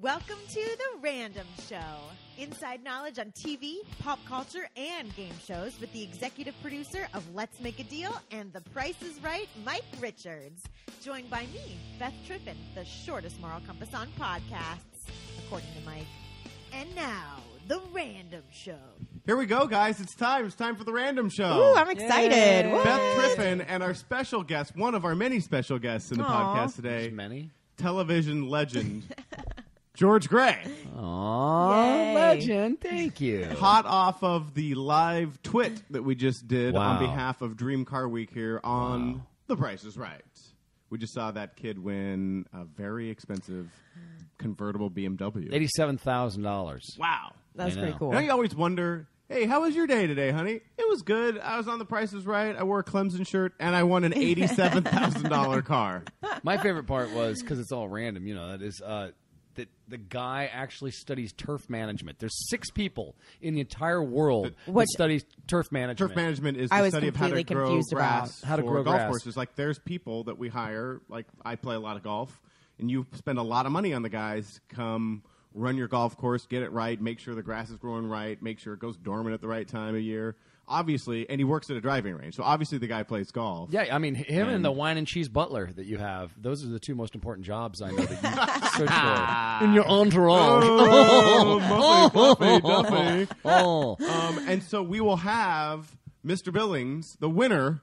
Welcome to The Random Show. Inside knowledge on TV, pop culture, and game shows with the executive producer of Let's Make a Deal and The Price is Right, Mike Richards. Joined by me, Beth Trippin, the shortest moral compass on podcasts, according to Mike. And now, The Random Show. Here we go, guys. It's time. It's time for The Random Show. Ooh, I'm excited. Beth Trippin and our special guest, one of our many special guests in the podcast today. There's many. Television legend, George Gray. Aww, legend. Thank you. Hot off of the live twit that we just did Wow. on behalf of Dream Car Week here on The Price is Right. We just saw that kid win a very expensive convertible BMW. $87,000. Wow. That's pretty cool. You know, you always wonder, hey, how was your day today, honey? It was good. I was on The Price is Right. I wore a Clemson shirt, and I won an $87,000 car. My favorite part was, because it's all random, you know, that is that the guy actually studies turf management. There's 6 people in the entire world that studies turf management. Turf management is the study of how to grow grass how to for grow golf grass. courses. Like, there's people that we hire, like I play a lot of golf, and you spend a lot of money on the guys, come run your golf course, get it right, make sure the grass is growing right, make sure it goes dormant at the right time of year. Obviously, and he works at a driving range, so obviously the guy plays golf. Yeah, I mean, him and the wine and cheese butler that you have, those are the 2 most important jobs I know that you search for in your entourage. Muffy, Duffy. And so we will have Mr. Billings, the winner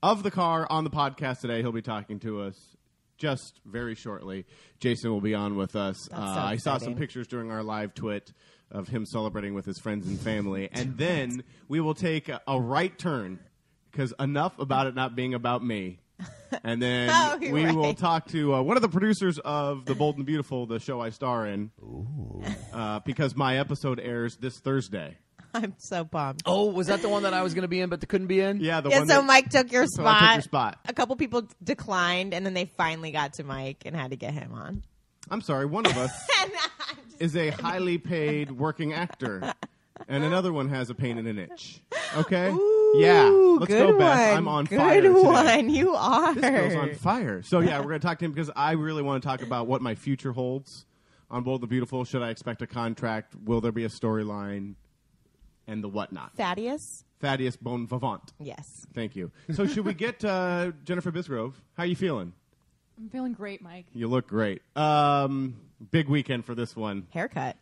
of the car, on the podcast today. He'll be talking to us just very shortly. Jason will be on with us. I saw some pictures during our live twit of him celebrating with his friends and family. And then we will take a right turn, because enough about it not being about me. And then we will talk to one of the producers of The Bold and Beautiful, the show I star in, because my episode airs this Thursday. I'm so pumped. Oh, was that the one that I was going to be in but couldn't be in? Yeah, so Mike took your spot. I took your spot. A couple people declined, and then they finally got to Mike and had to get him on. I'm sorry, one of us is a highly paid working actor, and another one has a pain in an itch. Okay? Ooh, yeah. Let's good go, Beth. one. I'm on good fire today. one. You are. This girl's on fire. So, yeah, we're going to talk to him because I really want to talk about what my future holds on Bold and Beautiful. Should I expect a contract? Will there be a storyline? And the whatnot. Thaddeus Bon Vivant. Yes. Thank you. So should we get Jennifer Bisgrove? How you feeling? I'm feeling great, Mike. You look great. Big weekend for this one. Haircut.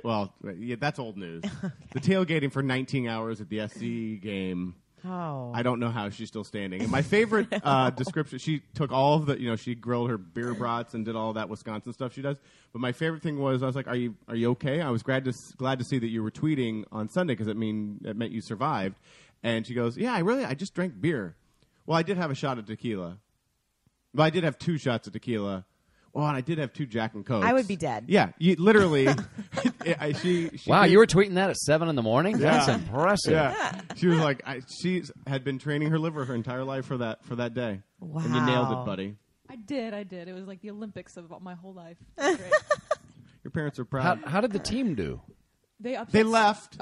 Well, yeah, that's old news. Okay. The tailgating for 19 hours at the SC game. Oh. I don't know how she's still standing. And my favorite description, she took all of the, she grilled her beer brats and did all that Wisconsin stuff she does. But my favorite thing was, I was like, are you okay? I was glad to see that you were tweeting on Sunday because it meant you survived. And she goes, yeah, I just drank beer. Well, I did have a shot of tequila. Well, I did have 2 shots of tequila. Well, and I did have 2 Jack and Cokes. I would be dead. Yeah, you literally. She wow, you were tweeting that at 7 in the morning? Yeah. That's impressive. Yeah, she was like, she had been training her liver her entire life for that day. Wow. And you nailed it, buddy. I did. It was like the Olympics of my whole life. It was great. Your parents are proud. How did the team do? They left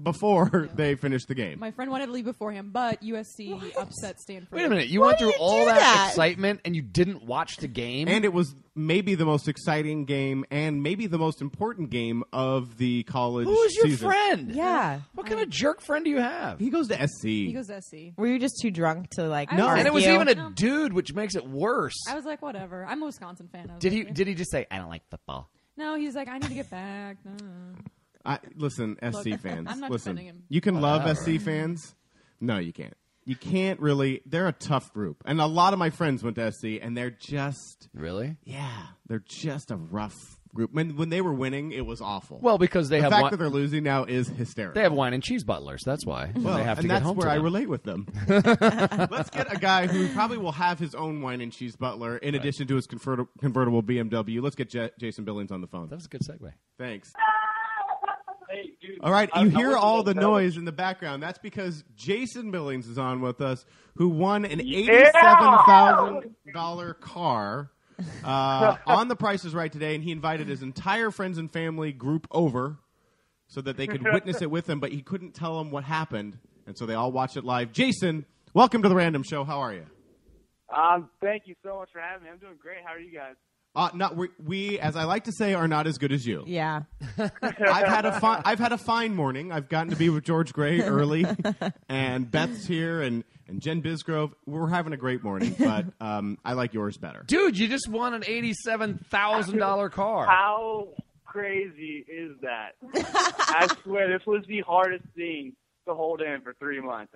before they finished the game. My friend wanted to leave beforehand, but USC upset Stanford. Wait a minute. You Why went do through you all do that that? excitement and you didn't watch the game? And it was maybe the most exciting game and maybe the most important game of the college Who was your season. friend? Yeah. What kind of jerk friend do you have? He goes to SC. He goes to SC. Were you just too drunk to No. argue? And it was you. even a dude, which makes it worse. I was like, whatever. I'm a Wisconsin fan. Did he just say, I don't like football? No, he's like, I need to get back. No. Listen, SC Look, fans. I'm not listen, defending him. you can love Whatever. SC fans. No, you can't. You can't really. They're a tough group. And a lot of my friends went to SC, and they're just, Really? they're just a rough group. When they were winning, it was awful. Well, because they the have fact that they're losing now is hysterical. they have wine and cheese butlers. That's why. Well, they have to and get that's home where to I them. relate with them. Let's get a guy who probably will have his own wine and cheese butler in addition to his convertible BMW. Let's get Jason Billings on the phone. That was a good segue. Thanks. Hey, dude. All right, you hear all the noise in the background. That's because Jason Billings is on with us, who won an $87,000 car on The Price is Right today, and he invited his entire friends and family group over so that they could witness it with him, but he couldn't tell them what happened, and so they all watched it live. Jason, welcome to The Random Show. How are you? Thank you so much for having me. I'm doing great. How are you guys? Not we, as I like to say, are not as good as you. Yeah. I've had a fine morning. I've gotten to be with George Gray early, and Beth's here, and Jen Bisgrove. We're having a great morning, but I like yours better. Dude, you just won an $87,000 car. How crazy is that? I swear, this was the hardest thing to hold in for 3 months.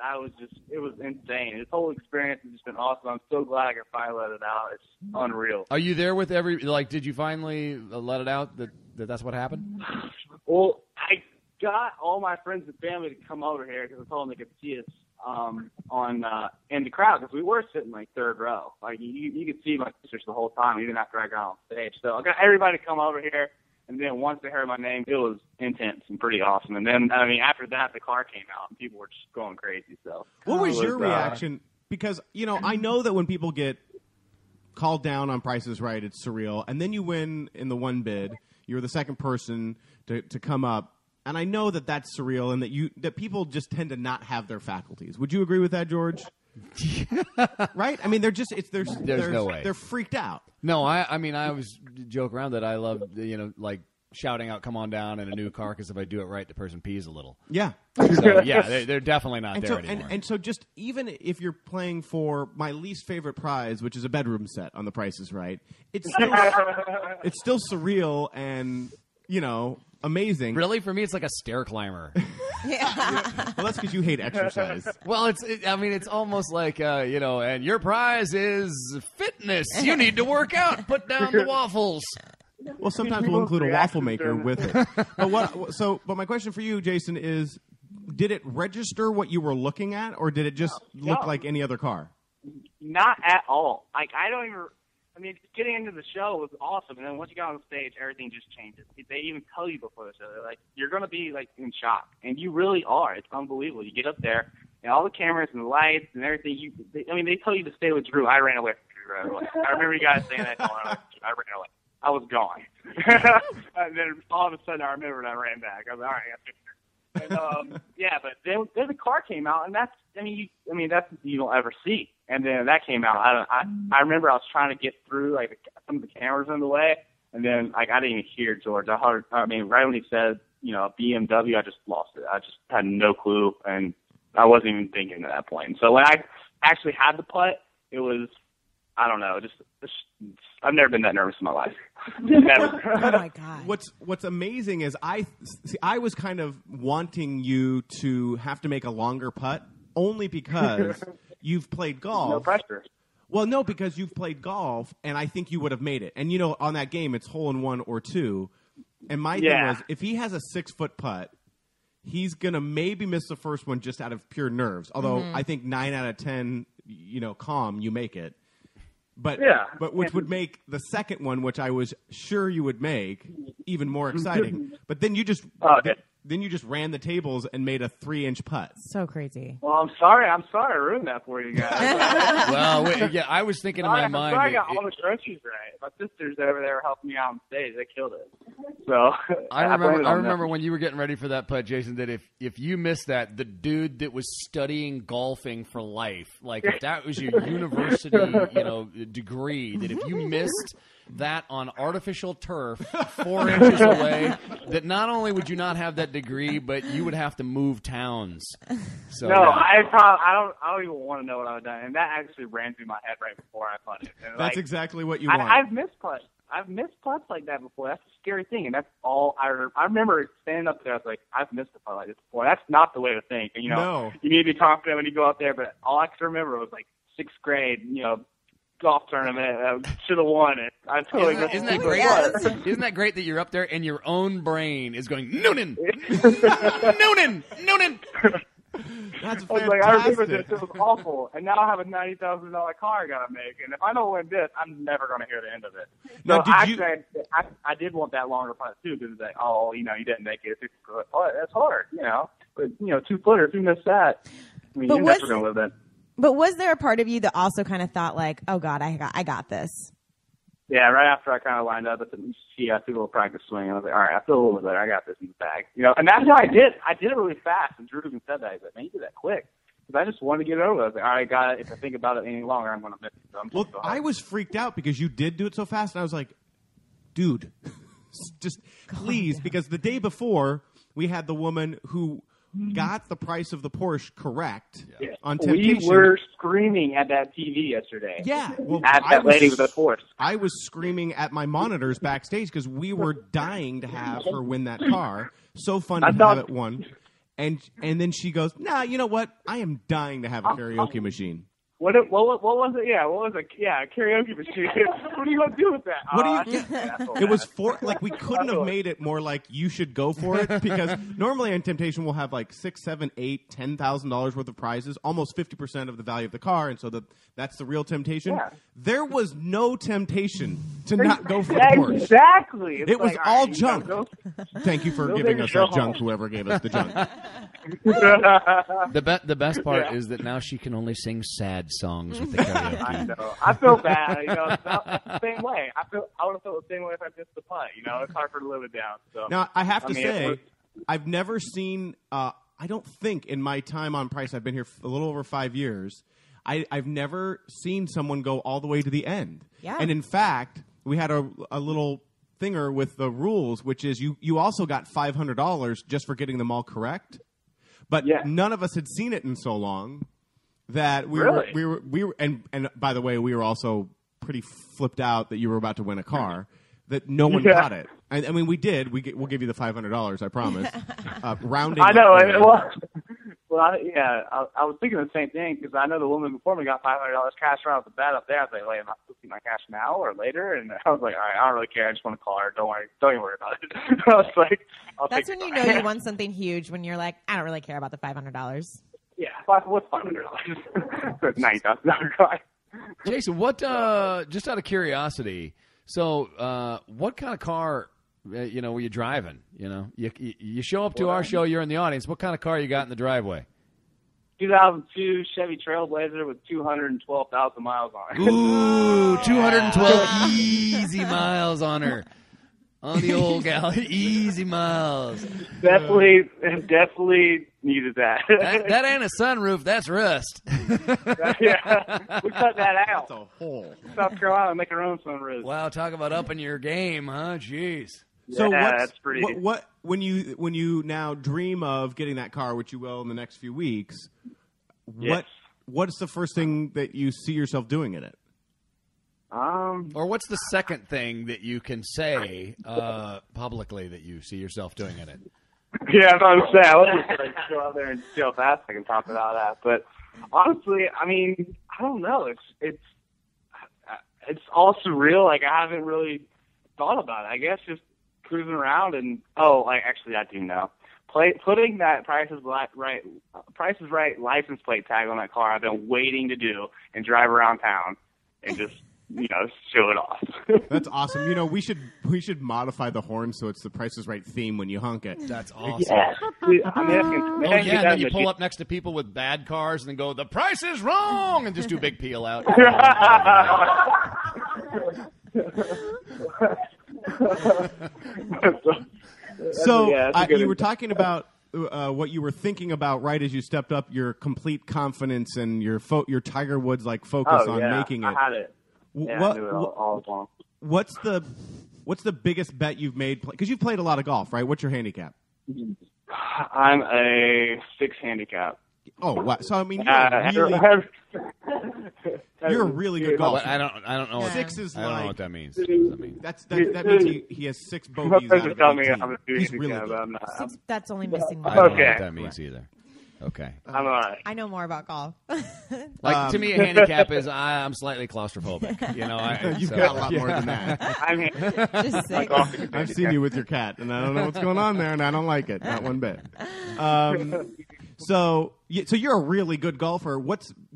It was insane. This whole experience has just been awesome. I'm so glad I could finally let it out. It's unreal. Are you there with did you finally let it out that's what happened? Well, I got all my friends and family to come over here because I told them they could see us in the crowd because we were sitting like third row. Like you could see my sisters the whole time, even after I got on stage. So I got everybody to come over here. And then once they heard my name, it was intense and pretty awesome. And then, after that, the car came out, and people were just going crazy. So, what was your reaction? Because, I know that when people get called down on Price is Right, it's surreal. And then you win in the one bid. You're the second person to come up. And I know that that's surreal and that people just tend to not have their faculties. Would you agree with that, George? Right? I mean, there's no way. They're freaked out. No, I always joke around that I love, like shouting out, "Come on down" in a new car because if I do it right, the person pees a little. Yeah. So, yeah, they're definitely not there anymore. And so just even if you're playing for my least favorite prize, which is a bedroom set on The Price is Right, it's still surreal and, amazing. Really? For me, it's like a stair climber. Yeah. Well, that's because you hate exercise. Well, it's almost like, and your prize is fitness. You need to work out. Put down the waffles. Well, sometimes we'll include a waffle maker with it. But my question for you, Jason, is did it register what you were looking at, or did it just look like any other car? Not at all. Like, getting into the show was awesome, and then once you got on stage, everything just changes. They even tell you before the show, they're like, you're going to be, like, in shock. And you really are. It's unbelievable. You get up there, and all the cameras and the lights and everything, they tell you to stay with Drew. I ran away from Drew right away. I remember you guys saying that. I ran away. I was gone. And then all of a sudden, I remembered I ran back. I was like, all right, I got pictures. And, but then the car came out, and that's you don't ever see. And then that came out. I remember I was trying to get through like some of the cameras in the way, and then like I didn't even hear George. Right when he said BMW, I just lost it. I just had no clue, and I wasn't even thinking at that point. And so when I actually had the putt, it was I don't know, just I've never been that nervous in my life. Never. Oh my God. What's amazing is I was kind of wanting you to have to make a longer putt only because you've played golf. No pressure. Well, no, because you've played golf, and I think you would have made it. And on that game, it's hole in one or two. And my thing was, if he has a 6-foot putt, he's gonna maybe miss the first one just out of pure nerves. Although I think 9 out of 10, calm, you make it. But which would make the second one, which I was sure you would make, even more exciting. But then you just ran the tables and made a 3-inch putt. So crazy. Well, I'm sorry I ruined that for you guys. I was thinking in my mind. I got all the groceries right. My sisters over there helping me out on stage. They killed it. So I remember when you were getting ready for that putt, Jason, that if you missed that, the dude that was studying golfing for life, like if that was your university, degree, that if you missed that on artificial turf 4 inches away, that not only would you not have that degree, but you would have to move towns. So I don't even want to know what I would have done, and that actually ran through my head right before I putted. That's exactly what you want. I've missed putts. I've missed putts like that before. That's a scary thing, and that's all I remember standing up there. I was like, I've missed a putt like this before. That's not the way to think. No. You need to be confident when you go out there, but all I can remember was like 6th grade, golf tournament. I should have won it. I totally isn't that great? Isn't that great that you're up there and your own brain is going Noonan, Noonan, Noonan? That's fantastic. I was like, I remember this. It was awful, and now I have a $90,000 car I gotta make, and if I don't win this, I'm never gonna hear the end of it. Now, I did want that longer putt too, because it's like, you didn't make it. 6-foot putt. That's hard, But 2-footer, if you miss that, you're never gonna live that. But was there a part of you that also kind of thought like, oh God, I got this? Yeah, right after I kind of lined up, I took a little practice swing. I was like, all right, I feel a little bit better. I got this in the bag. And that's how I did. I did it really fast. And Drew even said that. He's like, man, you did that quick. Because I just wanted to get it over. I was like, all right, I got it. If I think about it any longer, I'm going to miss it. So I was freaked out because you did do it so fast. And I was like, dude, just please, because the day before we had the woman who got the price of the Porsche correct on Temptation. We were screaming at that TV yesterday. Yeah, well, at that lady with the Porsche. I was screaming at my monitors backstage because we were dying to have her win that car. So fun to have it won. And then she goes, nah, you know what? I am dying to have a karaoke machine. What was it? Yeah, what was it? Yeah, a karaoke machine. What are you going to do with that? What do you? It was we couldn't have made it more like you should go for it, because normally on Temptation we'll have like $6,000, $7,000, $8,000, $10,000 worth of prizes, almost 50% of the value of the car, and so that's the real temptation. Yeah. There was no temptation to not go for the Porsche. Exactly. It was all junk. Thank you for giving us that junk, whoever gave us the junk. The best part is that now she can only sing sad songs with the karaoke. I know. I feel bad. You know, it's the same way. I would have felt the same way if I missed the putt. You know, it's hard for her to live it down. So now I have to say, I've never seen. I don't think in my time on Price, I've been here a little over 5 years. I've never seen someone go all the way to the end. Yeah. And in fact, we had a little thinger with the rules, which is you also got $500 just for getting them all correct. But none of us had seen it in so long that we were and by the way, we were also pretty flipped out that you were about to win a car, that no one caught it. And I mean, we did. We'll give you the $500, I promise. Rounding. I know. I was thinking the same thing, because I know the woman before me got $500 cash right off the bat up there. I was like, wait, am I supposed to see my cash now or later? And I was like, all right, I don't really care. I just want to call her. Don't even worry about it. I was like, that's when you know you won something huge, when you're like, I don't really care about the $500. Yeah, what's $500? That's $90,000. Jason, what? Just out of curiosity, so what kind of car? Were you driving? You show up to our show, you're in the audience. What kind of car you got in the driveway? 2002 Chevy Trailblazer with 212,000 miles on it. Ooh, 212 easy miles on her. On the old gal, easy miles. Definitely needed that. That ain't a sunroof, that's rust. Yeah, we cut that out. That's a hole. South Carolina, make our own sunroof. Wow, talk about upping your game, huh? Jeez. So that's pretty. What when you now dream of getting that car, which you will in the next few weeks? Yes. What's the first thing that you see yourself doing in it? Or what's the second thing that you can say publicly that you see yourself doing in it? Yeah, that's what I'm saying. I was just go out there and see how fast I can talk about that. But honestly, I mean, I don't know. It's all surreal. Like, I haven't really thought about it. I guess just cruising around and actually I do know. Putting that Price is Right license plate tag on that car, I've been waiting to do, and drive around town and just show it off. That's awesome. We should modify the horn so it's the Price is Right theme when you honk it. That's awesome. Yeah. And then you pull up next to people with bad cars and then go, "The price is wrong," and just do a big peel out. So you were talking about what you were thinking about right as you stepped up, your complete confidence and your Tiger Woods focus on making it. I had it. Yeah, I knew it all along. What's the biggest bet you've made? Because you've played a lot of golf, right? What's your handicap? I'm a 6 handicap. Oh, wow. So I mean, you're a really good golfer. I don't know. 6 is I don't know what that means. That means he has 6 bogeys out of 18. He's really good. That's only missing one. I don't know what that means either. Okay. I'm all right. I know more about golf. To me, a handicap is I'm slightly claustrophobic. You've got a lot more than that. Just sick. I've seen you with your cat, and I don't know what's going on there, and I don't like it, not one bit. So you're a really good golfer.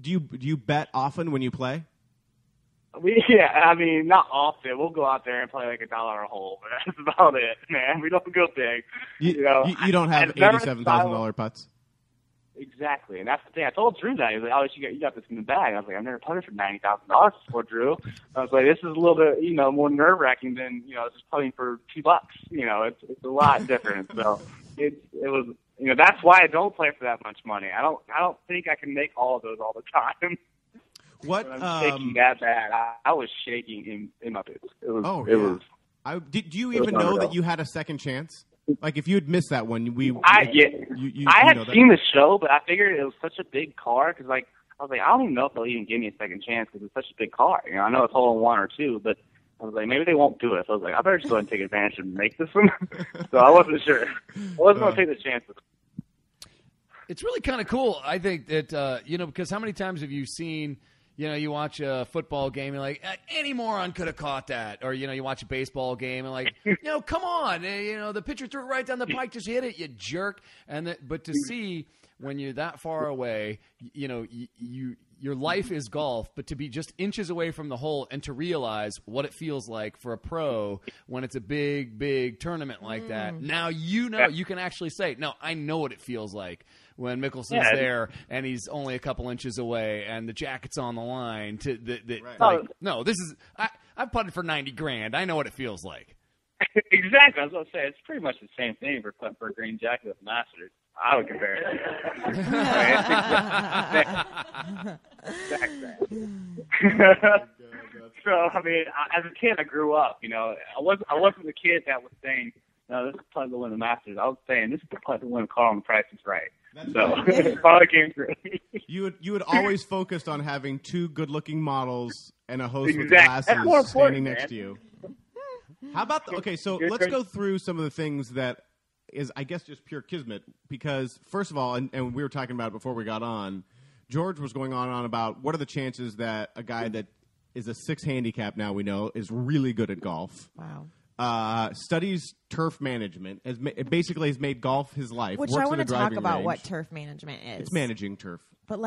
Do you bet often when you play? I mean, not often. We'll go out there and play like $1 a hole, but that's about it, man. We don't go big. You don't have $87,000 putts? Exactly, and that's the thing. I told Drew that. He was like, "Oh, you got this in the bag." I was like, "I've never putted for $90,000 before, Drew." I was like, "This is a little bit, more nerve wracking than just putting for $2. It's a lot different." So it was, that's why I don't play for that much money. I don't think I can make all of those all the time. What? I'm shaking that bad. I was shaking in my boots. It was Do you even know that you had a second chance? Like, if you had missed that one, I had know that. seen the show, but I figured it was such a big car because, like, I was like, I don't even know if they'll even give me a second chance because it's such a big car. You know, I know it's hole in one or two, but I was like, maybe they won't do it. So I was like, I better just go ahead and take advantage and make this one. So I wasn't sure. I wasn't going to take the chances. It's really kind of cool. I think that, because how many times have you seen, you watch a football game and like, any moron could have caught that. Or, you watch a baseball game and like, come on. The pitcher threw it right down the pike, just hit it, you jerk. But to see when you're that far away, your life is golf, but to be just inches away from the hole and to realize what it feels like for a pro when it's a big, big tournament like that. Now you can actually say, no, I know what it feels like when Mickelson's there and he's only a couple inches away and the jacket's on the line. No, this is I've putted for $90,000. I know what it feels like. Exactly. I was going to say it's pretty much the same thing for putting for a green jacket with Masters. I would compare it. So I mean, as a kid, I grew up. I wasn't the kid that was saying, "No, this is the putt to win the Masters." I was saying, "This is the putt to win a car on The Price is Right." So it probably came through. You had always focused on having two good-looking models and a host with glasses standing next to you. How about so let's go through some of the things that is, I guess, just pure kismet, because first of all, and we were talking about it before we got on, George was going on about what are the chances that a guy that is a 6 handicap, now we know, is really good at golf. Wow. Studies turf management, basically has made golf his life. Which I want to talk about what turf management is. It's managing turf. But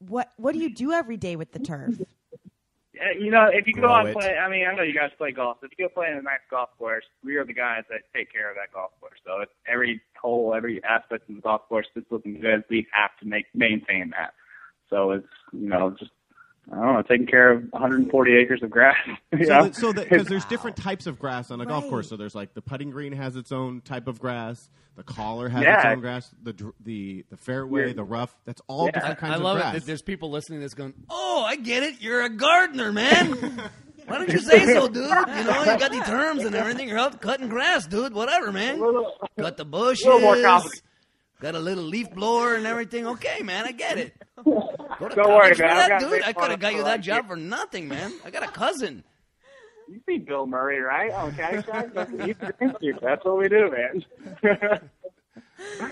what do you do every day with the turf? If you go out and play, I mean, I know you guys play golf. If you go play in a nice golf course, we are the guys that take care of that golf course. So it's every hole, every aspect of the golf course that's looking good, we have to maintain that. So it's, just, I don't know, taking care of 140 acres of grass. Because there's different types of grass on a golf course. So there's like the putting green has its own type of grass. The collar has its own grass. The fairway, the rough, that's all different kinds of grass. I love it that there's people listening that's going, oh, I get it. You're a gardener, man. Why don't you say so, dude? You got the terms and everything. You're out cutting grass, dude. Whatever, man. Got the bushes. A little more complicated. Got a little leaf blower and everything. Okay, man, I get it. Don't worry, man. Dude, I could have got you that job for nothing, man. I got a cousin. You see Bill Murray, right? On Kasprzyk? That's what we do, man.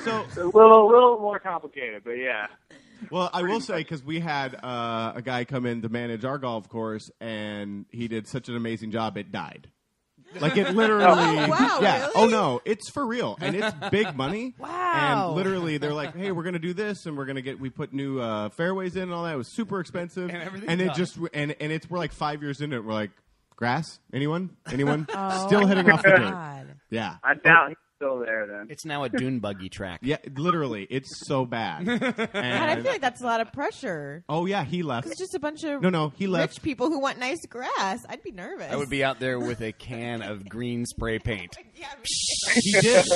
So a little more complicated, but yeah. Well, I will say, because we had a guy come in to manage our golf course, and he did such an amazing job, it died. Like, it literally... Oh, wow, yeah. really? Oh, no, it's for real. And it's big money. Wow. And literally, they're like, hey, we're going to do this, and we're going to we put new fairways in and all that. It was super expensive. And it just... And we're like 5 years into it. We're like, grass? Anyone? Still hitting off the dirt. Yeah. I doubt he's still there, then. It's now a dune buggy track. Yeah, literally. It's so bad. And God, I feel like that's a lot of pressure. Oh, yeah, he left. It's just a bunch of he left. rich people who want nice grass. I'd be nervous. I would be out there with a can of green spray paint. Yeah, He did.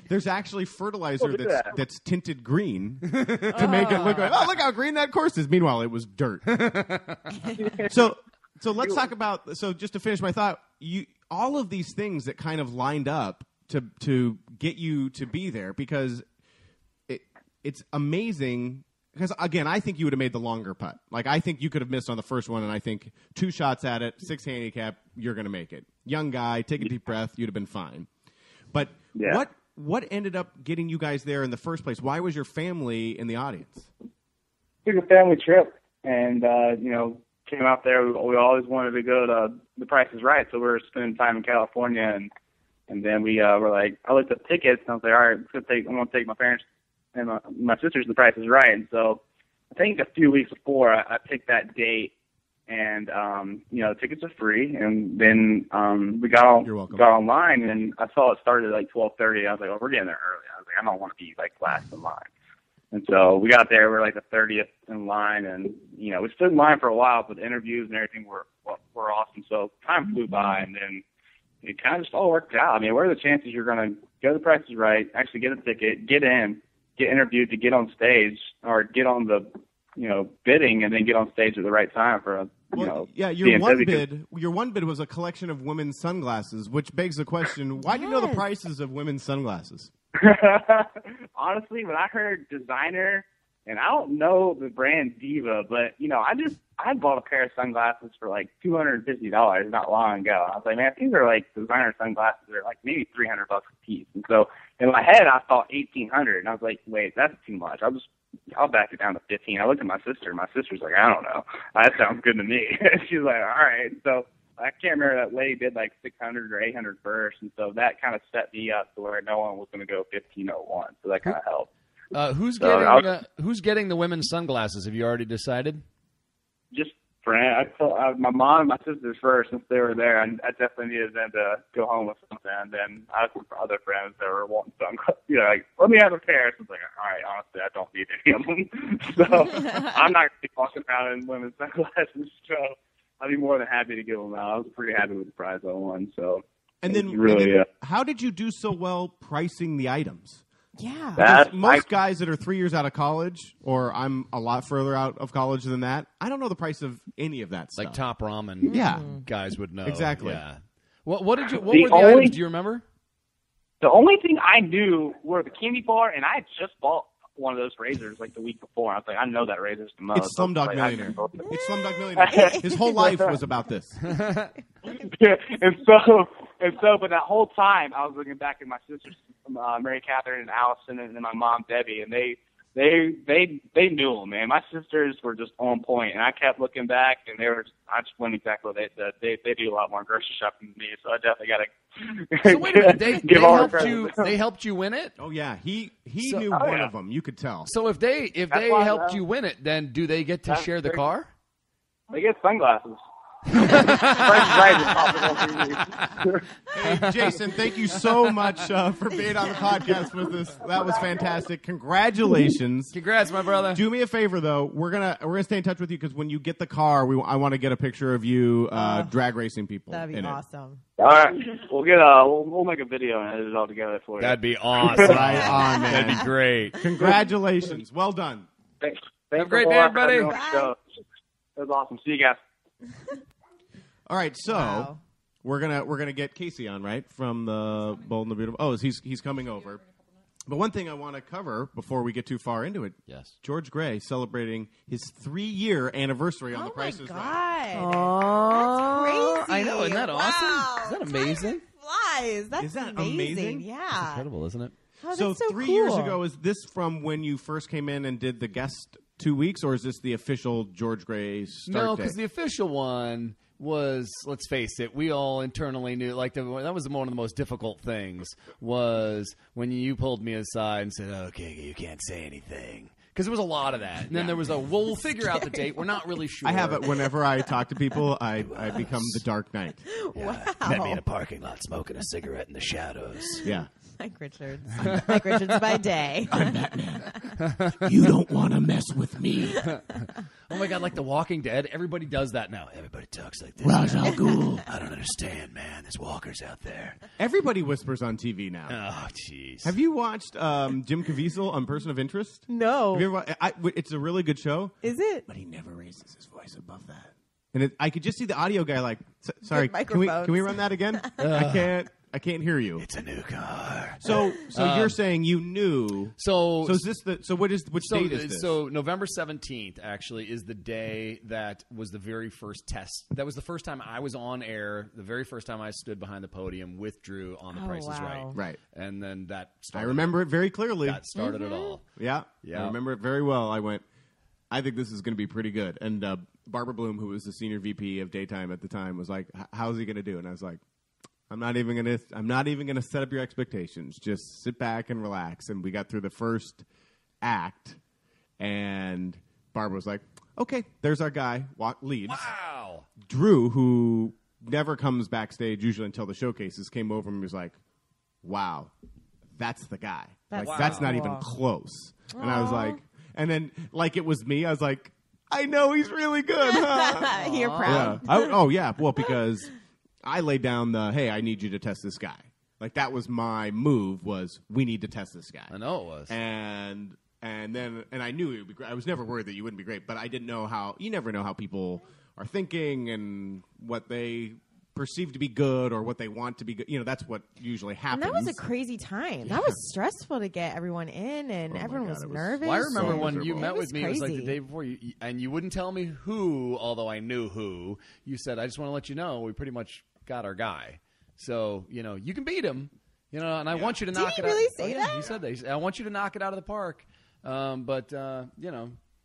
There's actually fertilizer that's tinted green to make it look like, oh, look how green that course is. Meanwhile, it was dirt. So let's talk about, so just to finish my thought, all of these things that kind of lined up to get you to be there, because it's amazing. Because, again, I think you would have made the longer putt. Like, I think you could have missed on the first one, and I think 2 shots at it, 6 handicap, you're going to make it. Young guy, take a deep breath, you'd have been fine. But what ended up getting you guys there in the first place? Why was your family in the audience? It was a family trip, and, came out there. We always wanted to go to The Price is Right, so we were spending time in California, and then we were like, I looked at tickets, and I was like, all right, I'm going to take my parents and my sister's The Price is Right. And so I think a few weeks before I picked that date, and tickets are free. And then we got online, and I saw it started at like 12:30. I was like, oh, we're getting there early. I was like, I don't want to be like last in line. And so we got there. We were like the 30th in line, and we stood in line for a while, but the interviews and everything were awesome. So time flew by, and then it kind of just all worked out. I mean, what are the chances you're going to go to The Price is Right, actually get a ticket, get in, get interviewed to get on stage, or get on the bidding, and then get on stage at the right time for Your one bid was a collection of women's sunglasses, which begs the question: why do you know the prices of women's sunglasses? Honestly, when I heard designer, and I don't know the brand Diva, but I bought a pair of sunglasses for like $250 not long ago. I was like, man, these are like designer sunglasses. They're like maybe $300 a piece. And so in my head, I thought $1,800, and I was like, wait, that's too much. I'll back it down to $15. I looked at my sister. My sister's like, I don't know. That sounds good to me. She's like, all right. So I can't remember, that lady bid like $600 or $800 first, and so that kind of set me up to where no one was going to go $1,501. So that kind of helped. Who's getting the women's sunglasses? Have you already decided? Just friend. I told my mom and my sisters first, since they were there, and I definitely needed them to go home with something. And then I asked for other friends that were wanting sunglasses. Like, let me have a pair. So I was like, all right, honestly, I don't need any of them. So I'm not going to be walking around in women's sunglasses. So I'd be more than happy to give them out. I was pretty happy with the prize I won. So and then how did you do so well pricing the items? Yeah. Most guys that are 3 years out of college, or I'm a lot further out of college than that, I don't know the price of any of that stuff. Like Top Ramen guys would know. Exactly. Yeah. What were the items? Do you remember? The only thing I knew were the candy bar, and I had just bought one of those razors like the week before. I was like, I know that razor's the most. It's Slumdog Millionaire. It's Slumdog Millionaire. His whole life was about this. and so, but that whole time I was looking back at my sisters, Mary Catherine and Allison, and then my mom Debbie, and they knew them, man. My sisters were just on point, and I kept looking back, and I just went exactly what they said. They do a lot more grocery shopping than me, so I definitely got to. So wait a minute, they helped you win it? Oh yeah, he knew one of them. You could tell. So if they helped you win it, then do they get to share the car? They get sunglasses. Hey, Jason, thank you so much for being on the podcast with us. That was fantastic. Congratulations. Congrats, my brother. Do me a favor, though. We're gonna stay in touch with you, because when you get the car, I want to get a picture of you drag racing people. That'd be awesome. All right, we'll make a video and edit it all together for you. That'd be awesome. Right on, man. That'd be great. Congratulations. Well done. Thanks. Have a great day, everybody. It was awesome. See you guys. All right, so we're gonna get Casey on, right, from the Bold and the Beautiful. Oh, he's coming over. But one thing I want to cover before we get too far into it. Yes. George Gray celebrating his 3-year anniversary on The Price is Right. Oh, that's crazy! I know, isn't that awesome? Wow. Isn't that amazing? Flies. That's Is that amazing? amazing? Yeah. Incredible, isn't it? Oh, So that's 3 cool. years ago, is this from when you first came in and did the guest 2 weeks, or is this the official George Gray start No, date? because the official one was, let's face it, we all internally knew, like, that was one of the most difficult things, was when you pulled me aside and said, okay, you can't say anything. Because there was a lot of that. And then there was we'll figure out the date. We're not really sure. I have it whenever I talk to people, I become the Dark Knight. Yeah. Wow. Met me in a parking lot smoking a cigarette in the shadows. Yeah. Mike Richards. Mike Richards by day. I'm Batman. You don't want to mess with me. Oh my God, like The Walking Dead, everybody does that now. Everybody talks like this. Ra's al Ghul. I don't understand, man. There's walkers out there. Everybody whispers on TV now. Oh, jeez. Have you watched Jim Caviezel on Person of Interest? No. Have you ever, it's a really good show. Is it? But he never raises his voice above that. And I could just see the audio guy like, sorry, Good can we microphones. run that again? I can't hear you. It's a new car. So you're saying you knew. So is this which date is this? So November 17th actually is the day that was the very first test. That was the first time I was on air, the very first time I stood behind the podium with Drew on The Price is Right. Right. And then that started. I remember it very clearly. That started it all. Yeah. Yeah. I remember it very well. I went, I think this is going to be pretty good. And Barbara Bloom, who was the senior VP of daytime at the time, was like, how's he going to do? And I was like, I'm not even gonna set up your expectations. Just sit back and relax. And we got through the first act, and Barbara was like, "Okay, there's our guy. Leads." Wow. Drew, who never comes backstage usually until the showcases, came over and was like, "Wow, that's the guy. That's not even close." And I was like, and then like it was me. I was like, "I know he's really good." Huh? You're proud. Yeah. Well, because I laid down hey, I need you to test this guy. Like that was my move. Was we need to test this guy? I know it was. And I knew it would be great. I was never worried that you wouldn't be great, but I didn't know how. You never know how people are thinking and what they perceive to be good or what they want to be good. That's what usually happens. And that was a crazy time. That was stressful to get everyone in, and everyone was nervous. Well, I remember so when you miserable. met with me, it was like the crazy. day before, and you wouldn't tell me who, although I knew who. You said, I just want to let you know we pretty much got our guy. So, you can beat him, and I want you to knock he it out. really say that? He said that. I want you to knock it out of the park.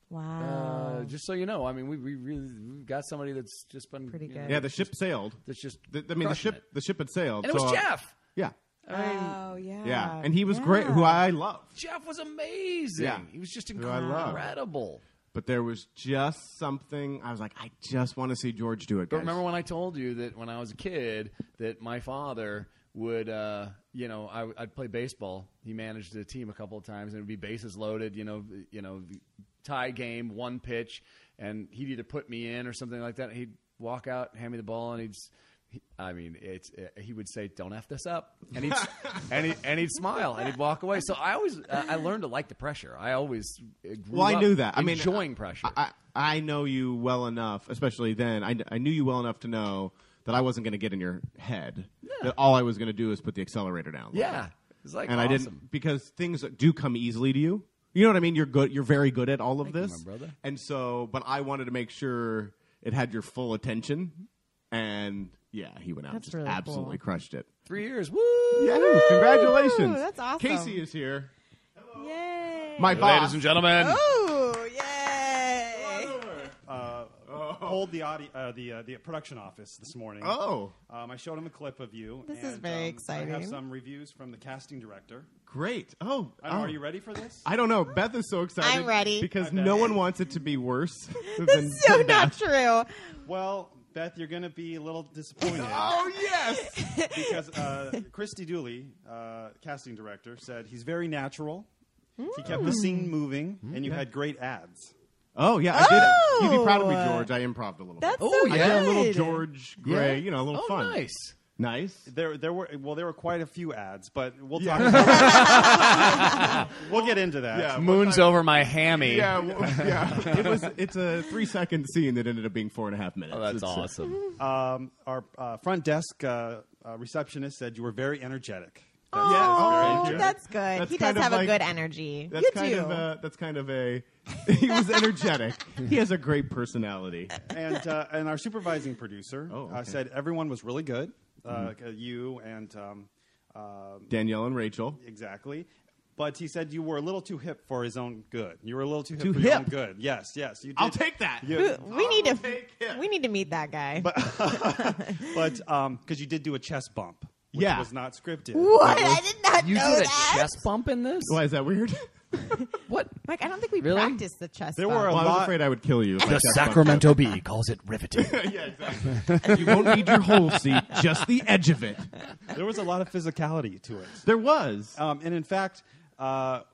Wow. Just so you know, I mean, we've got somebody that's just been Pretty good. Yeah, the ship sailed. That's just the ship had sailed. and it was so, Jeff. Yeah. Oh, yeah. Yeah, and he was great, who I love. Jeff was amazing. Yeah. He was just Who I love. incredible. But there was just something, I was like, I just want to see George do it, But guys. remember when I told you that when I was a kid that my father would, I'd play baseball. He managed a team a couple of times, and it would be bases loaded, tie game, one pitch, and he'd either put me in or something like that. He'd walk out, hand me the ball, and he would say, "Don't F this up," and he'd smile and he'd walk away. So I always I learned to like the pressure. I always grew I up knew that. enjoying pressure. I know you well enough, especially then. I knew you well enough to know that I wasn't going to get in your head. That all I was going to do is put the accelerator down. Yeah, it's like and awesome. I didn't, because things do come easily to you. You know what I mean? You're good. You're very good at all of this. you, my brother. And so, but I wanted to make sure it had your full attention. And yeah, he went out and That's just really absolutely cool. crushed it. 3 years. Woo! Yeah, congratulations. That's awesome. Casey is here. Yay. My boss. Ladies and gentlemen. Oh, yay. Pulled the production office this morning. Oh, I showed him a clip of you. This and, is very I have exciting. some reviews from the casting director. great. Oh, Are you ready for this? I don't know. Beth is so excited. I'm ready. Because I bet. no one wants it to be worse than That's so than not Beth. true. Well, Beth, you're going to be a little disappointed. Oh, yes. Because Christy Dooley, casting director, said he's very natural. He kept the scene moving, and you had great ads. Oh, yeah, I did. You'd be proud of me, George. I improved a little That's bit. so I did a little good. George Gray, a little Oh, fun. nice. Nice. There were quite a few ads, but we'll talk about that. We'll get into that. Yeah. Moon's over my hammy. Yeah, It's a 3-second scene that ended up being 4.5 minutes. Oh, that's It's, awesome. Our front desk receptionist said you were very energetic. Oh, thank you. that's good. That's He kind does of have a like- good energy. That's You kind do. of that's kind of a. He was energetic. He has a great personality. And our supervising producer okay. said everyone was really good. You and Danielle and Rachel. exactly. But he said you were a little too hip for his own good. You were a little too hip Too for your own hip? good. Yes. You did. I'll take that. We need to meet that guy. But because you did do a chest bump, which Yeah. was not scripted. What? I did not You know did a that. chest bump in this? Why is that weird? What? Mike, I don't think we Really? practiced the chest There bump. were a Well, I was lot. afraid I would kill you. if I The chest bumped Sacramento Bee calls it riveting. you. Yeah, exactly. You won't need your whole seat, just the edge of it. There was a lot of physicality to it. There was. And in fact,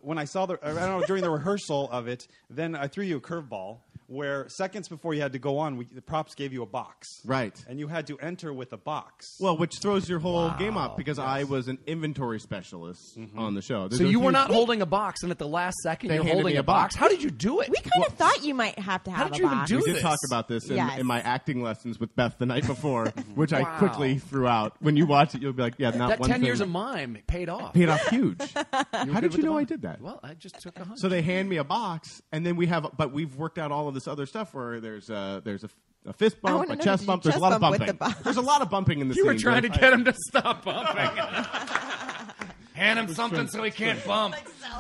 when I saw I don't know, during the rehearsal of it, then I threw you a curveball where seconds before you had to go on, the props gave you a box. Right. And you had to enter with a box. Well, which throws your whole game off because I was an inventory specialist on the show. So you were not holding a box, and at the last second, They you're handed holding me a a box. box. How did you do it? We kind of thought you might have to have did a you even box. do We did this? talk about this Yes. in my acting lessons with Beth the night before, which I Wow. quickly threw out. When you watch it, you'll be like, "Yeah, not That one 10 thing years of mime paid off. paid off huge." How good did with you the know I box? did that? Well, I just took a hunch. So they hand me a box, and then but we've worked out all of this other stuff where there's a fist I bump, wanna a know, chest did you bump. There's a chest lot of bump with bumping. the box? There's a lot of bumping in the You scene. were trying to George. get him to stop bumping. Hand him something so he can't bump.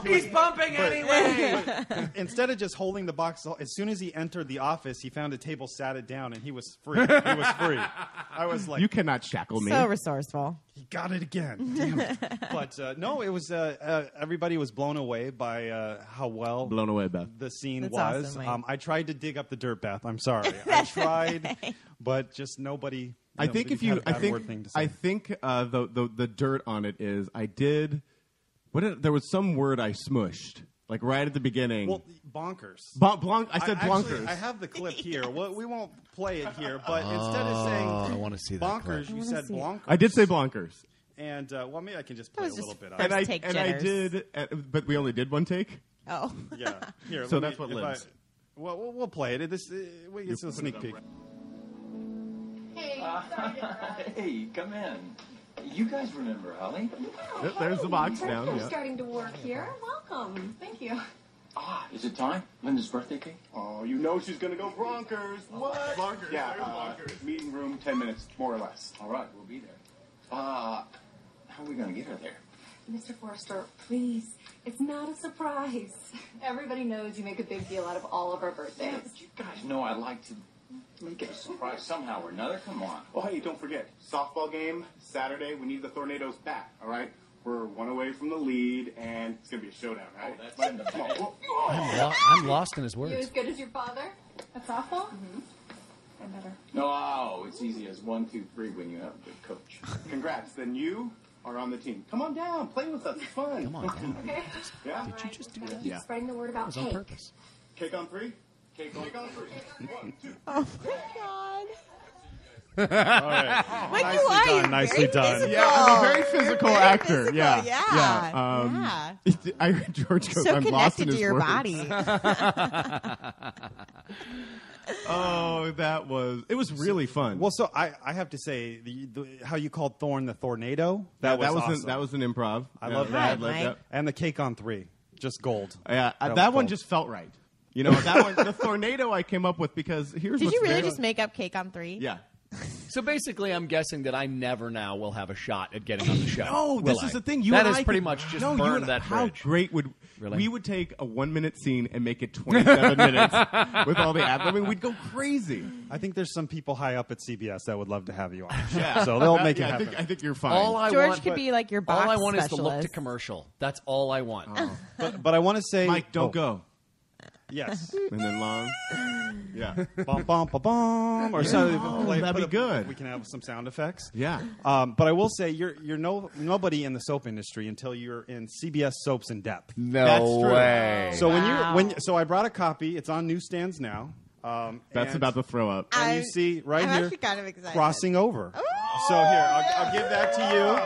He's bumping anyway. Instead of just holding the box, as soon as he entered the office, he found a table, sat it down, and he was free. He was free. I was like, You cannot shackle me. So resourceful. he got it again. Damn it. But no, it was everybody was blown away by how well Blown away, Beth. the scene That's was. awesome, Mike. I tried to dig up the dirt, Beth. I'm sorry. I tried, but just nobody. I think if you, had a bad word thing to say. I think the dirt on it is I did. There was some word I smushed like right at the beginning. Well, bonkers. I said Actually, blonkers. I have the clip here. Well, we won't play it here, but instead of saying I want to see that bonkers, clip. you said blonkers. I did say blonkers, And well, maybe I can just play was a just little bit of first it. take I jitters. did, but we only did one take. Oh. Yeah, here. So let that's me- what if lives. Well, we'll play it. This we get a sneak peek. Hey, come in. You guys remember Holly? There's the box We're now. Yeah. starting to work here. Welcome. Thank you. Is it time? Linda's birthday cake? Oh, you know she's gonna go Bronkers. What? Bronkers. Yeah, meeting room, 10 minutes, more or less. All right, we'll be there. How are we going to get her there? Mr. Forrester, please. It's not a surprise. Everybody knows you make a big deal out of all of our birthdays. But you guys know I like to make it a surprise somehow or another. Come on. Oh, hey, don't forget, softball game, Saturday. We need the Tornadoes back, all right? We're one away from the lead, and it's going to be a showdown, right? Oh, that's in the bag. I'm lost in his You words. as good as your father at softball? Mm-hmm. I better. No, it's easy as 1, 2, 3 when you have a good coach. Congrats. Then you are on the team. Come on down. Play with us. It's fun. Come on down. Okay. Yeah? Did you just do that? Yeah. Spreading the word about That was on cake. purpose. Cake on 3? Cake on 3. 1, 2. Oh my god. All right. Mike, Nicely you are. done, You're nicely very done. physical. Yeah, I'm a very physical You're very actor. physical. Yeah. Yeah. I heard George goes, So I'm lost in connected to his your words. body. Oh, it was really fun. Well, so I have to say, how you called Thorn the Tornado, that was awesome. that was an improv. I Yeah, love I that. like Mike. And the cake on 3, just gold. Yeah, That was that one gold. just felt right. You know, that one, the Tornado I came up with because here's Did what's you really very- just make up Cake on 3? Yeah. So basically, I'm guessing that I never now will have a shot at getting on the show. No, will this I? is the thing. You that and is I pretty could- much just no, you burned and- that How bridge. great would Really? we would take a 1-minute scene and make it 27 minutes with all the ad-libbing? We'd go crazy. I think there's some people high up at CBS that would love to have you on. Yeah, So they'll make it I happen. think you're fine. All I George want, could be like your box all I want is the look to specialist. commercial. That's all I want. But I want to say, Mike, don't go. Yes. And then long. Yeah. Bum, bum, ba, bum, or something. that'd be put good. We can have some sound effects. Yeah. But I will say, you're nobody in the soap industry until you're in CBS Soaps in Depth. No That's true. way. So Wow. so I brought a copy. It's on newsstands now. That's and- about to throw up. And you see right I'm here, actually kind of excited. crossing over. So here, I'll give that to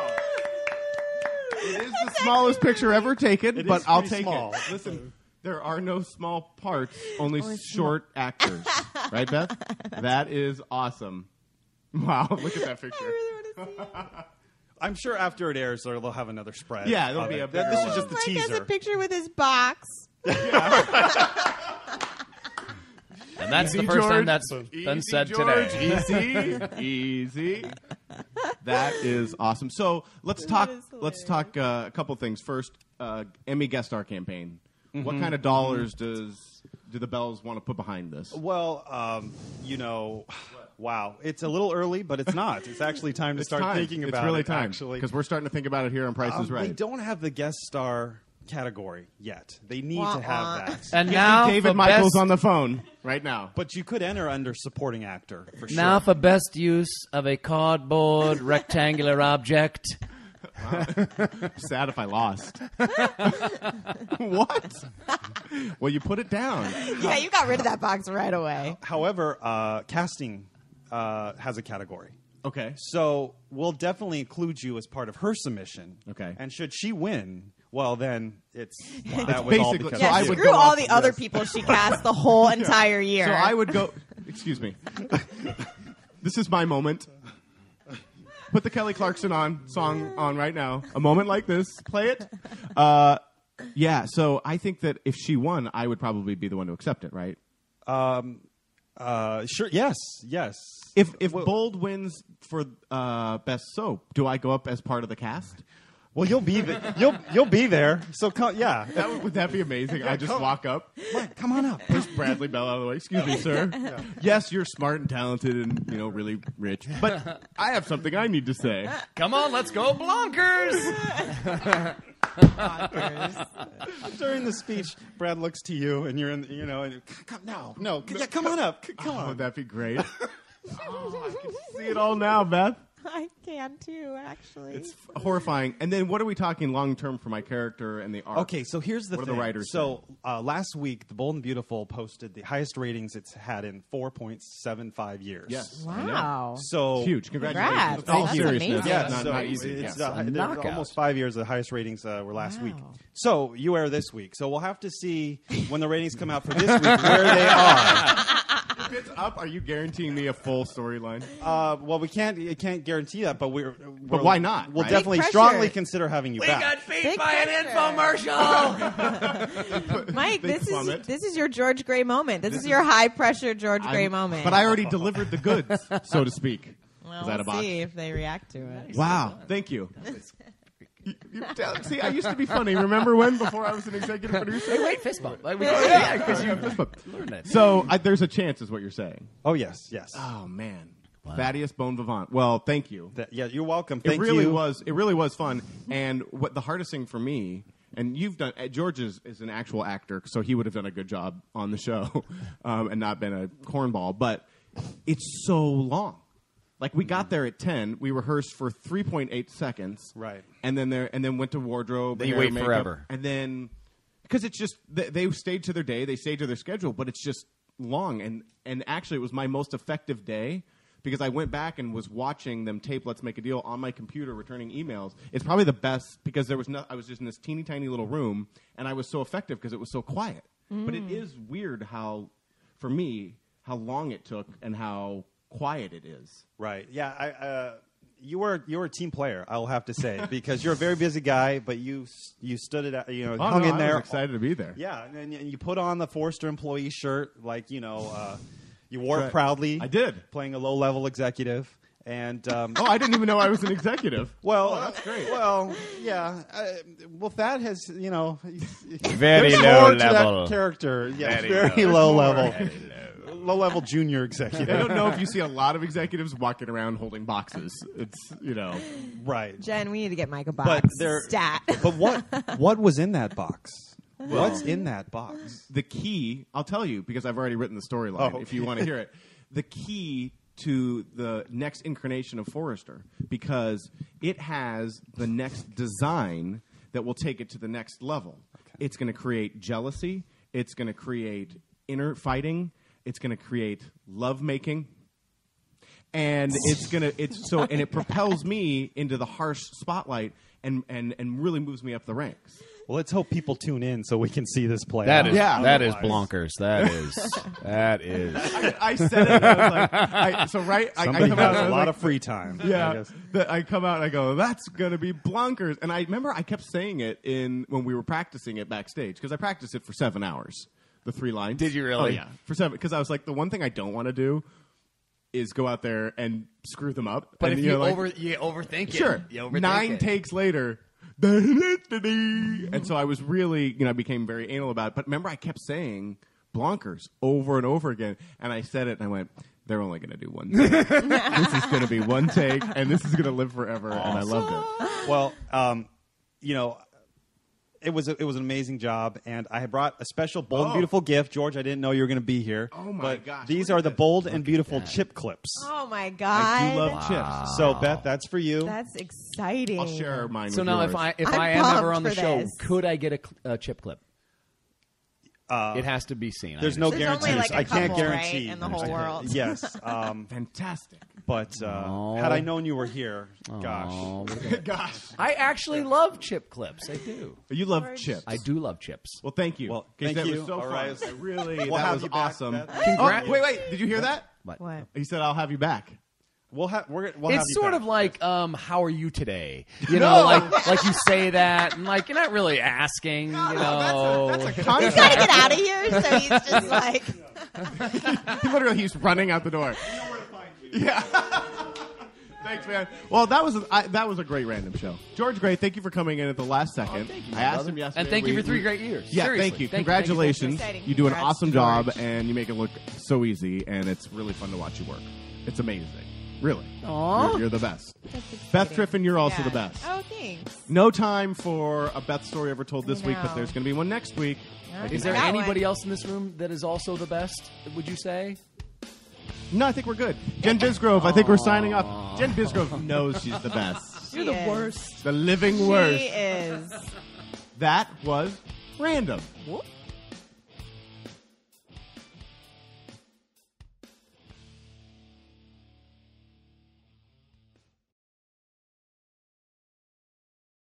It is the smallest picture ever taken, It but is I'll pretty take small. it. Listen, there are no small parts, only short actors. Right, Beth? That is awesome. Wow, look at that I picture. really want to see it. you. I'm sure after it airs, they'll have another spread. Yeah, there'll of be it. a bigger This is one. just the Mike has teaser. a picture with his box. And that's Easy, the first time George. that's Easy, been said George. today. Easy. That is awesome. So let's talk. is Let's talk a couple things. First, Emmy guest star campaign. What kind of dollars do the Bells want to put behind this? Well, wow. It's a little early, but it's not. It's actually time to It's start time. thinking about it's really it, time actually. because we're starting to think about it here on Price is They Right. don't have the guest star category yet. They need Wah, to have wah. that. And Get now me David for Michaels best, on the phone right now. But you could enter under supporting actor for sure. now for best use of a cardboard rectangular object. Sad if I lost. What? Well, you put it down. Yeah, you got rid of that box right away. However, casting has a category. Okay. So we'll definitely include you as part of her submission. Okay. And should she win, well, then that would all be basically- because So Yeah, I of would you. screw go all up- the other yes. people she cast the whole entire year. So I would go. Excuse me. This is my moment. Put the Kelly Clarkson song on right now. A moment like this. Play it. Yeah. So I think that if she won, I would probably be the one to accept it. Right. Sure. Yes. If Bold wins for best soap, do I go up as part of the cast? Well, you'll be you'll be there. So yeah. Would that be amazing? I just walk up. Mike, come on up. Push Bradley Bell out of the way. Excuse me, sir. Yes, you're smart and talented and really rich, but I have something I need to say. Come on, let's go Blonkers! During the speech, Brad looks to you, and you're in. And, come on up. Come Oh, on. would that be great? I can see it all now, Beth. I can too, actually. It's horrifying. And then what are we talking long term for my character and the arc? Okay, so here's the What are thing. the writers So last week, The Bold and Beautiful posted the highest ratings it's had in 4.75 years. Yes. Wow. So Huge. Congratulations. Congrats. In all That's seriousness. amazing. Yeah, Not, so not easy. It's Yeah. knockout. almost 5 years. The highest ratings were last week. Wow. So you air this week. So we'll have to see when the ratings come out for this week where they are. if it's up, are you guaranteeing me a full storyline? Well, we can't guarantee that, but But why not? We'll right? definitely pressure. strongly consider having you back. got beat Big by an pressure. infomercial. Mike, Big this plummet. is your George Gray moment. This is your high pressure George Gray moment. But I already delivered the goods, so to speak. well, Is that a we'll box? see if they react to it. Wow, thank you. See, I used to be funny. Remember when? Before I was an executive producer? Wait, fist bump. Yeah, because you learned it. So there's a chance, is what you're saying. Oh yes. Oh man, Thaddeus Bon Vivant. Well, thank you. Yeah, you're welcome. Thank It really you. was. It really was fun. And what the hardest thing for me, and you've done. George is an actual actor, so he would have done a good job on the show, and not been a cornball. But it's so long. Like we got there at 10, we rehearsed for 3.8 seconds, Right. And then went to wardrobe. Then you hair, wait makeup, forever. and then because it's just they stayed to their day, they stayed to their schedule, but it's just long. And actually, it was my most effective day because I went back and was watching them tape Let's Make a Deal on my computer, returning emails. It's probably the best because I was just in this teeny tiny little room, and I was so effective because it was so quiet. But it is weird how long it took and how quiet it is. Right. Yeah. You were a team player, I'll have to say, because you're a very busy guy, but you stood it out. Hung in there. I was excited to be there. Yeah, and you put on the Forrester employee shirt, like you wore it Right. proudly. I did. Playing a low-level executive, and I didn't even know I was an executive. well, that's great. Well, yeah. Thad has Very there's low more to level. that character. Yeah, Very very low. low level. Low-level junior executive. I don't know if you see a lot of executives walking around holding boxes. It's Right. Jen, we need to get Mike a box. But there- Stat. But what was in that box? What's in that box? the key. I'll tell you because I've already written the storyline. Oh, okay. If you want to hear it, the key to the next incarnation of Forrester, because it has the next design that will take it to the next level. Okay. It's going to create jealousy. It's going to create inner fighting. It's going to create love making. And it propels me into the harsh spotlight and really moves me up the ranks. Well, let's hope people tune in so we can see this play out. That is blonkers. That is. I said it. And I was like, I Somebody come out has and I a was lot like, of free time. I yeah. guess. I come out and I go, that's gonna be blonkers. And I remember I kept saying it when we were practicing it backstage because I practiced it for 7 hours. The 3 lines. Did you really? Oh yeah, for 7. Because I was like, the one thing I don't want to do is go out there and screw them up. But and if you it. overthink it, Sure. you overthink 9 it. takes later. And so I was really, I became very anal about it. But remember, I kept saying blonkers over and over again. And I said it, and I went, they're only going to do one take. This is going to be one take, and this is going to live forever. Awesome. And I loved it. Well, it was an amazing job, and I had brought a special bold and beautiful gift. George, I didn't know you were going to be here. Oh, my but gosh. These are the bold and beautiful chip clips. Oh my god! I do love chips. So, Beth, that's for you. That's exciting. I'll share mine So with now, yours. if I'm I am ever pumped on the for show, this. could I get a chip clip? It has to be seen. There's no There's guarantees. only like a I can't couple, guarantee right, in the whole world. Yes, Fantastic. but had I known you were here, gosh. Gosh. I actually love chip clips. I do. You love chips. I do love chips. Well, thank you. Well, 'Cause thank that you. was so All fun. right. I really, We'll that have was you back, awesome. Beth. Congrats. Oh, wait. Did you hear that? What? He said, I'll have you back. We'll have you It's sort back. of like, how are you today? You know, like you say that, and like you're not really asking. That's a He's contract. got to get out of here, so he's just like. He's running out the door. Yeah. Thanks, man. Well, that was a great random show. George Gray, thank you for coming in at the last second. Thank you, I asked brother. him yesterday. And thank you for 3 great years. Yeah, Seriously. thank you. Thank Congratulations. Exciting. You do an Congrats, awesome George. job, and you make it look so easy, and it's really fun to watch you work. It's amazing. Really. Aw. You're the best. That's Beth exciting. Triffin, you're also Yeah. the best. Oh, thanks. No time for a Beth story ever told this I week, but know. there's going to be one next week. Yeah, Is there got anybody one. else in this room that is also the best? Would you say? No, I think we're good. Jen Bisgrove, I think we're signing off. Jen Bisgrove knows she's the best. You're the worst. The living She worst. is. That was random. Whoop.